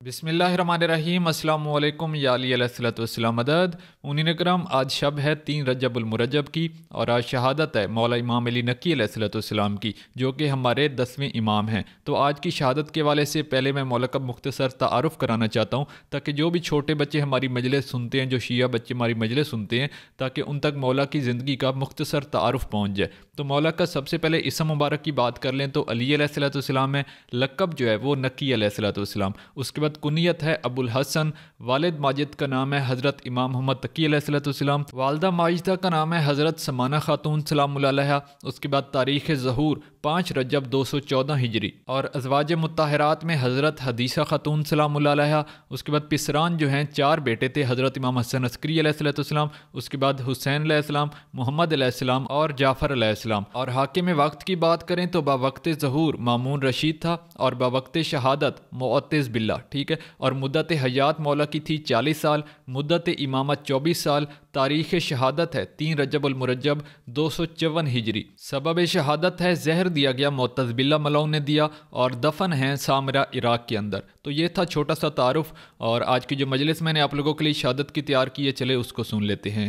بسم اللہ الرحمن الرحیم۔ السلام علیکم یا علی علیہ الصلوۃ والسلام مدد۔ مؤمنین کرام، آج شب ہے 3 رجب المرجب کی، اور آج شہادت ہے مولا امام علی نقی علیہ الصلوۃ والسلام کی، جو کہ ہمارے 10ویں امام ہیں۔ تو آج کی شہادت کے حوالے سے پہلے میں مولا کا مختصر تعارف کرانا چاہتا ہوں، تاکہ جو بھی چھوٹے بچے ہماری مجلس سنتے ہیں، جو شیعہ بچے ہماری مجلس سنتے ہیں، تاکہ ان تک مولا کی زندگی کا مختصر تعارف پہنچ جائے۔ تو مولا کا سب سے پہلے اسم مبارک کی بات کر لیں تو علی علیہ الصلوۃ والسلام ہے، لقب جو ہے وہ نقی علیہ الصلوۃ والسلام۔ اس کے بعد کنیت ہے ابو الحسن، والد ماجد کا نام ہے حضرت امام محمد تقی علیہ الصلوۃ والسلام، والدہ ماجدہ کا نام ہے حضرت سمانہ خاتون سلام اللہ علیہا۔ اس کے بعد تاریخ ظہور 5 رجب 214 ہجری، اور ازواج مطہرات میں حضرت حدیثہ خاتون سلام اللہ علیہا۔ اس کے بعد پسران جو ہیں 4 بیٹے تھے، حضرت امام حسن عسکری علیہ الصلوۃ والسلام، اس کے بعد حسین علیہ السلام، محمد علیہ السلام اور جعفر علیہ السلام۔ اور حاکم وقت کی بات کریں تو باوقت ظہور مامون رشید تھا، اور باوقت شہادت معتز باللہ، ٹھیک ہے۔ اور مدت حیات مولا کی تھی 40 سال، مدت امامت 24 سال۔ تاریخ شہادت ہے 3 رجب المرجب 254 ہجری۔ سبب شہادت ہے زہر دیا گیا، معتز باللہ ملعون نے دیا، اور دفن ہیں سامرہ عراق کے اندر۔ تو یہ تھا چھوٹا سا تعارف، اور آج کی جو مجلس میں نے آپ لوگوں کے لیے شہادت کی تیار کی ہے، چلے اس کو سن لیتے ہیں۔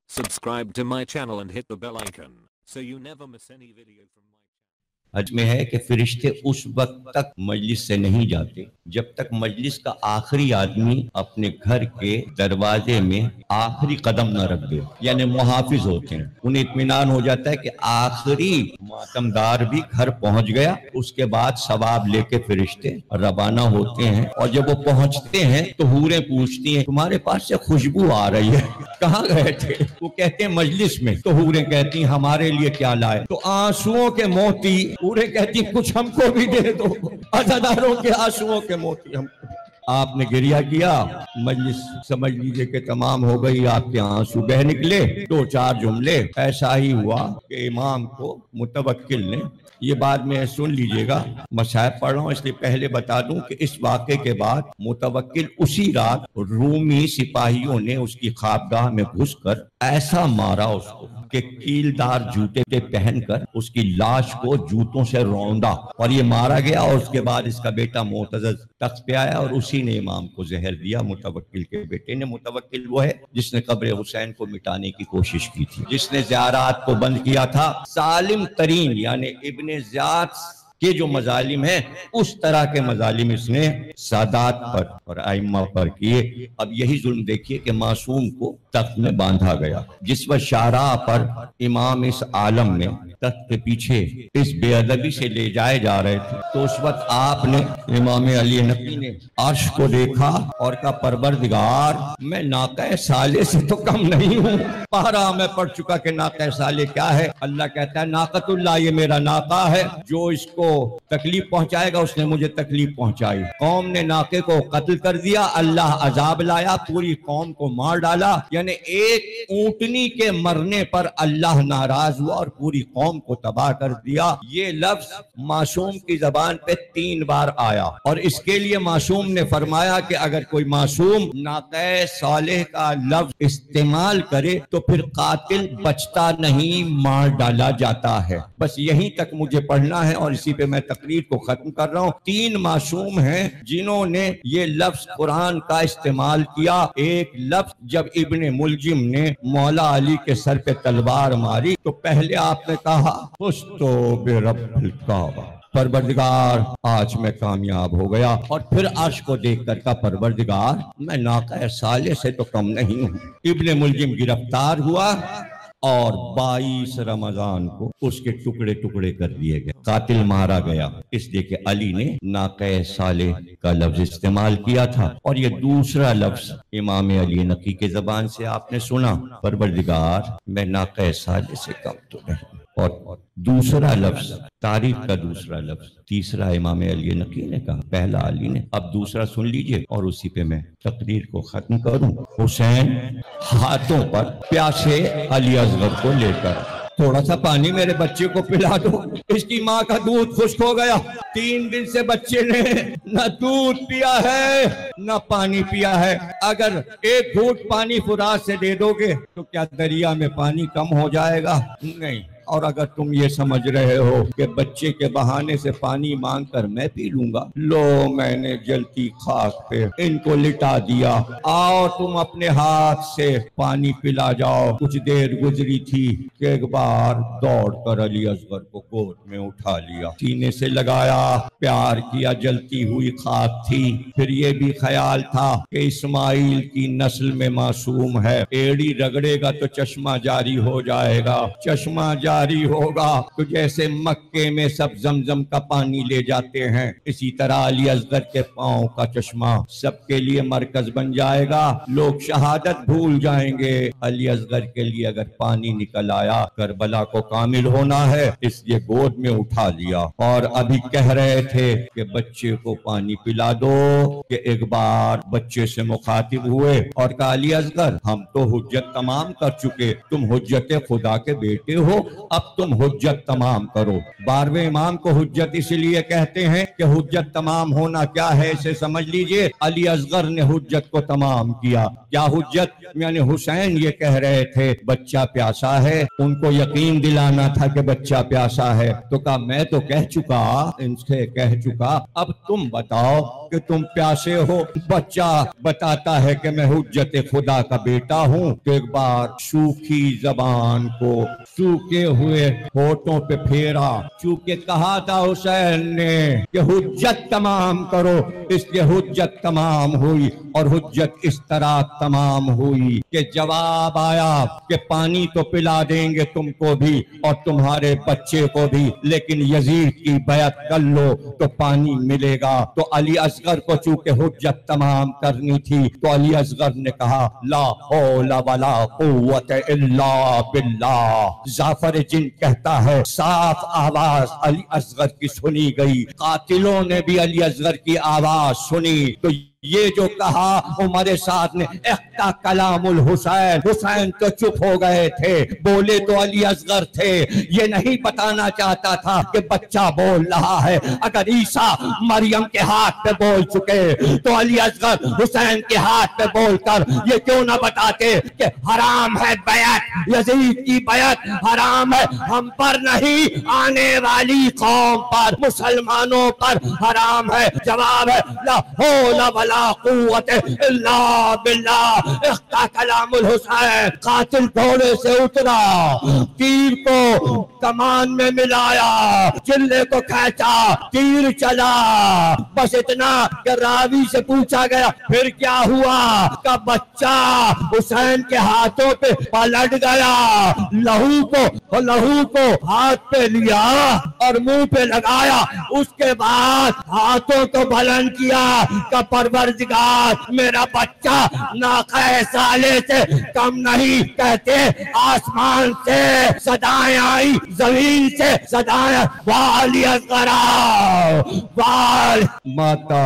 Subscribe to my channel and hit the bell icon so you never miss any video from my حج میں ہے کہ فرشتے اس وقت تک مجلس سے نہیں جاتے جب تک مجلس کا آخری آدمی اپنے گھر کے دروازے میں آخری قدم نہ رکھ دے، یعنی محافظ ہوتے ہیں۔ انہیں اطمینان ہو جاتا ہے کہ آخری ماتمدار بھی گھر پہنچ گیا، اس کے بعد ثواب لے کے فرشتے روانہ ہوتے ہیں۔ اور جب وہ پہنچتے ہیں تو حوریں پوچھتی ہیں تمہارے پاس سے خوشبو آ رہی ہے، کہاں گئے تھے؟ وہ کہتے ہیں مجلس میں۔ تو حوریں کہتی ہیں ہمارے لیے کیا لائے؟ تو آنسوؤں کے موتی، حوریں کہتی ہیں کچھ ہم کو بھی دے دو، عزاداروں کے آنسوؤں کے موتی ہم کو۔ آپ نے گریہ کیا، مجلس سمجھ لیجئے کہ تمام ہو گئی، آپ کے آنسو بہہ نکلے۔ 2-4 جملے ایسا ہی ہوا کہ امام کو متوکل نے، یہ بعد میں سن لیجئے گا، مصاحف پڑھ رہا ہوں اس لیے پہلے بتا دوں کہ اس واقعے کے بعد متوکل اسی رات رومی سپاہیوں نے اس کی خوابگاہ میں گھس کر ایسا مارا اس کو کہ کیلدار جوتے پہن کر اس کی لاش کو جوتوں سے روندا، اور یہ مارا گیا۔ اور اس کے بعد اس کا بیٹا معتزز تخت پہ آیا، اور اسی نے امام کو زہر دیا، متوکل کے بیٹے نے۔ متوکل وہ ہے جس نے قبر حسین کو مٹانے کی کوشش کی تھی، جس نے زیارات کو بند کیا تھا۔ ظالم ترین یعنی ابن زیاد کے جو مظالم ہیں، اس طرح کے مظالم اس نے سادات پر اور ائمہ پر کیے۔ اب یہی ظلم دیکھیے کہ معصوم کو تخت میں باندھا گیا۔ جس وقت شاہراہ پر امام اس عالم میں تخت کے پیچھے اس بے ادبی سے لے جائے جا رہے تھے، تو اس وقت آپ نے امام علی نقی نے عرش کو دیکھا اور کہا پروردگار، میں ناقہ صالح سے تو کم نہیں ہوں۔ پارا میں پڑھ چکا کہ ناقہ صالح کیا ہے۔ اللہ کہتا ہے ناقۃ اللہ، یہ میرا ناقہ ہے، جو اس کو تکلیف پہنچائے گا اس نے مجھے تکلیف پہنچائی۔ قوم نے ناقے کو قتل کر دیا، اللہ عذاب لایا، پوری قوم کو مار ڈالا۔ یعنی ایک اونٹنی کے مرنے پر اللہ ناراض ہوا اور پوری قوم کو تباہ کر دیا۔ یہ لفظ معصوم کی زبان پہ 3 بار آیا، اور اس کے لیے معصوم نے فرمایا کہ اگر کوئی معصوم ناقہ صالح کا لفظ استعمال کرے تو پھر قاتل بچتا نہیں، مار ڈالا جاتا ہے۔ بس یہیں تک مجھے پڑھنا ہے، اور اسی پہ میں تقریر کو ختم کر رہا ہوں۔ 3 معصوم ہیں جنہوں نے یہ لفظ قرآن کا استعمال کیا۔ ایک لفظ جب ابن ملجم نے مولا علی کے سر پہ تلوار ماری تو پہلے آپ نے کہا فزتو برب الکعبہ، پروردگار آج میں کامیاب ہو گیا، اور پھر عرش کو دیکھ کر کہا پروردگار میں ناقہ صالح سے تو کم نہیں ہوں۔ ابن ملجم گرفتار ہوا، اور 22 رمضان کو اس کے ٹکڑے ٹکڑے کر دیے گئے، قاتل مارا گیا، اس لیے کہ علی نے ناقہ صالح کا لفظ استعمال کیا تھا۔ اور یہ دوسرا لفظ امام علی نقی کے زبان سے آپ نے سنا، پروردگار میں ناقہ صالح سے کم تو نہیں۔ اور دوسرا لفظ تاریخ کا دوسرا لفظ، تیسرا امام علی نقی نے کہا، پہلا علی نے۔ اب دوسرا سن لیجئے اور اسی پہ میں تقریر کو ختم کروں۔ حسین ہاتھوں پر پیاسے علی اصغر کو لے کر، تھوڑا سا پانی میرے بچے کو پلا دو، اس کی ماں کا دودھ خشک ہو گیا، 3 دن سے بچے نے نہ دودھ پیا ہے نہ پانی پیا ہے۔ اگر 1 گھونٹ پانی فرات سے دے دو گے تو کیا دریا میں پانی کم ہو جائے گا؟ نہیں، اور اگر تم یہ سمجھ رہے ہو کہ بچے کے بہانے سے پانی مانگ کر میں پی لوں گا، لو میں نے جلتی خاک پہ ان کو لٹا دیا، آؤ تم اپنے ہاتھ سے پانی پلا جاؤ۔ کچھ دیر گزری تھی کہ ایک بار دوڑ کر علی اصغر کو گود میں اٹھا لیا، سینے سے لگایا، پیار کیا، جلتی ہوئی خاک تھی۔ پھر یہ بھی خیال تھا کہ اسماعیل کی نسل میں معصوم ہے، ایڑی رگڑے گا تو چشمہ جاری ہو جائے گا، چشمہ جاری ہوگا تو جیسے مکے میں سب زمزم کا پانی لے جاتے ہیں، اسی طرح علی اصغر کے پاؤں کا چشمہ سب کے لیے مرکز بن جائے گا۔ لوگ شہادت بھول جائیں گے، علی اصغر کے لیے اگر پانی نکل آیا کربلا کو کامل ہونا ہے، اس لیے گود میں اٹھا لیا۔ اور ابھی کہہ رہے تھے کہ بچے کو پانی پلا دو کہ ایک بار بچے سے مخاطب ہوئے اور کہا علی اصغر ہم تو حجت تمام کر چکے، تم حجت خدا کے بیٹے ہو، اب تم حجت تمام کرو۔ 12ویں امام کو حجت اس لیے کہتے ہیں کہ حجت تمام ہونا کیا ہے اسے سمجھ لیجئے۔ علی اصغر نے حجت کو تمام کیا۔ کیا حجت؟ یعنی حسین یہ کہہ رہے تھے بچہ پیاسا ہے، ان کو یقین دلانا تھا کہ بچہ پیاسا ہے، تو کہا میں تو کہہ چکا، ان سے کہہ چکا، اب تم بتاؤ کہ تم پیاسے ہو۔ بچہ بتاتا ہے کہ میں حجت خدا کا بیٹا ہوں، تو ایک بار سوکھی زبان کو سوکھے ہوئے ہونٹوں پہ پھیرا، چونکہ کہا تھا حسین نے کہ حجت تمام کرو، اس لیے حجت تمام ہوئی۔ اور حجت اس طرح تمام ہوئی کہ جواب آیا کہ پانی تو پلا دیں گے تم کو بھی اور تمہارے بچے کو بھی، لیکن یزید کی بیعت کر لو تو پانی ملے گا۔ تو علی اصغر کو چونکہ حجت تمام کرنی تھی تو علی اصغر نے کہا لا حول ولا قوت الا باللہ۔ جعفر جن کہتا ہے صاف آواز علی اصغر کی سنی گئی، قاتلوں نے بھی علی اصغر کی آواز سنی، تو یہ جو کہا عمر سعد نے اختا کلام الحسین، حسین تو چپ ہو گئے تھے، بولے تو علی اصغر تھے، یہ نہیں بتانا چاہتا تھا کہ بچہ بول رہا ہے۔ اگر عیسیٰ مریم کے ہاتھ پہ بول چکے تو علی اصغر حسین کے ہاتھ پہ بول کر یہ کیوں نہ بتاتے کہ حرام ہے بیعت، یزید کی بیعت حرام ہے، ہم پر نہیں آنے والی قوم پر، مسلمانوں پر حرام ہے۔ جواب ہے لا حول ولا قوت الا باللہ۔ اختا کلام الحسین، قاتل گھوڑے سے اترا، تیر کو کمان میں ملایا، چلے کو کھینچا، تیر چلا، بس اتنا کہ راوی سے پوچھا گیا پھر کیا ہوا؟ کہ بچہ حسین کے ہاتھوں پہ پلٹ گیا، لہو کو ہاتھ پہ لیا اور منہ پہ لگایا، اس کے بعد ہاتھوں کو بلند کیا کہ پروردگار میرا بچہ ناقہ صالح سے کم نہیں۔ کہتے آسمان سے صدائیں آئی، زمین سے صدائیں، والی اصغر ماتا